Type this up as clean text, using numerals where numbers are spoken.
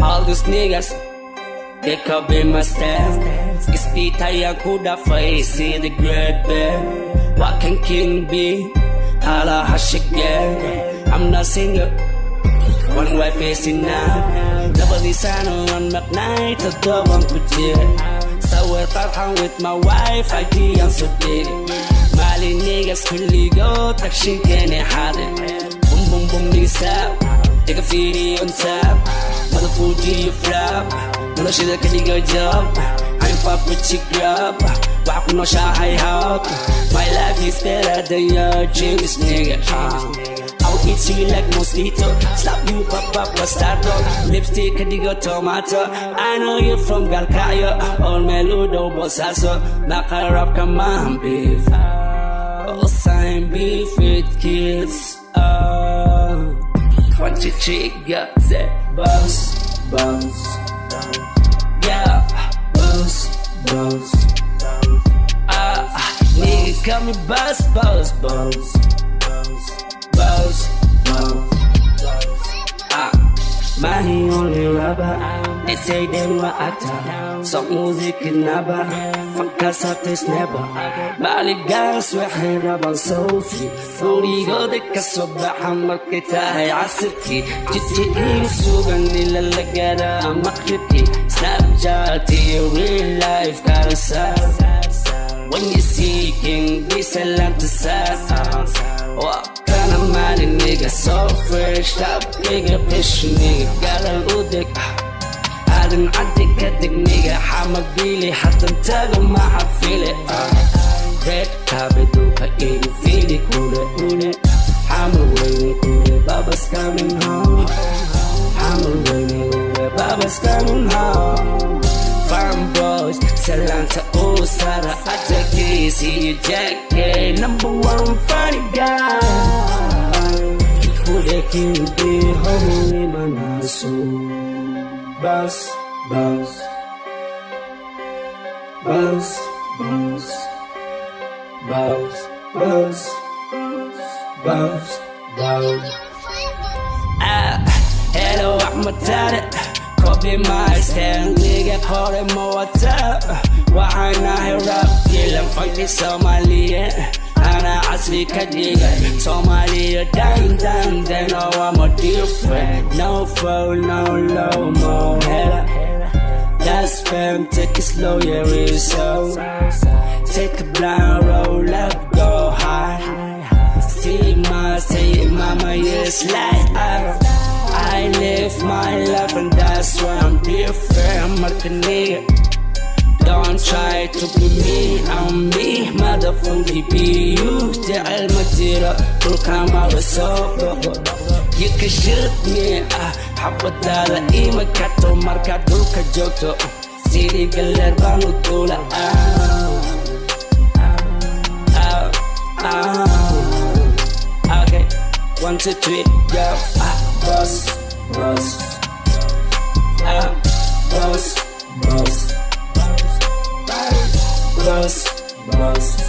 All these niggas, they copy my style. Ispita yang kuda face the great bear. What can king be? Hala hashigay. I'm not single. One way facing now. Double design on that night. A double with you. So we're talking with my wife. I be on so big. Mali niggas really go. Takshin kene hade. Boom boom boom niggas up. Take a video on top. Mother Fuji you flop. No shit that can do your job. I'm fuck with chick grub. Walk no shot high hop. My life is better than your dreams, nigga. I'll eat you like mosquito. Slap you pop bastardo. Lipstick and go tomato. I know you're from Galkaya. All meludo bosaso. Nakarap ka man beef. All sign beef with kids. One chick got that buzz, buzz. Yeah, buzz, buzz. Nigga call me buzz, buzz, buzz. Buzz, buzz. Mahi only rapper. They say them were actor. Some music in naba. Funkas artist never. Maligas waxay rabaan Sophie. Furigoda ka soo baxa markay tahay casirkii. Jidka iga sugan ila la garaa maqribkii. Snapchat iyo real life kala saar. When you see king, be silent to sad. What kind of money, nigga? So fresh, stop nigga, fish nigga. Got a udik. I didn't get the nigga. Hamag Billy, had them tag on my heart, feel it. Red carpet, I eat it, feel it, cool it. I'm away, cool it. Baba's coming home. I'm away, Baba's coming home. Farm boys, Salanta, oh, Sarah, Atake, see you, Jack, number one funny guy. Who they can be home, Manaso. Buzz, buzz, buzz, buzz, buzz, buzz, buzz, buzz. Hello, I'm a talent. Copy my style, nigga, call him what's up. Waxaan ahay rap kilan funky Soomaaliya. Ana asli ka dhigay Soomaaliya dan they know I'm a different. No phone, no low, mo hella. That's fam, take it slow, yeah, real so. Take a blind roll up, go high. See my, say mama, yes, like I live my life and that's why I'm different, nigga. Don't try to be me, I'm me, motherfucker, be you. Jail matira, pull come out with soap. You can shoot me, habadala, ima kato, marka dulka joto. Siri galer banu tula, okay, 1, 2, 3, go, buzz, buzz, buzz, buzz, buzz, buzz.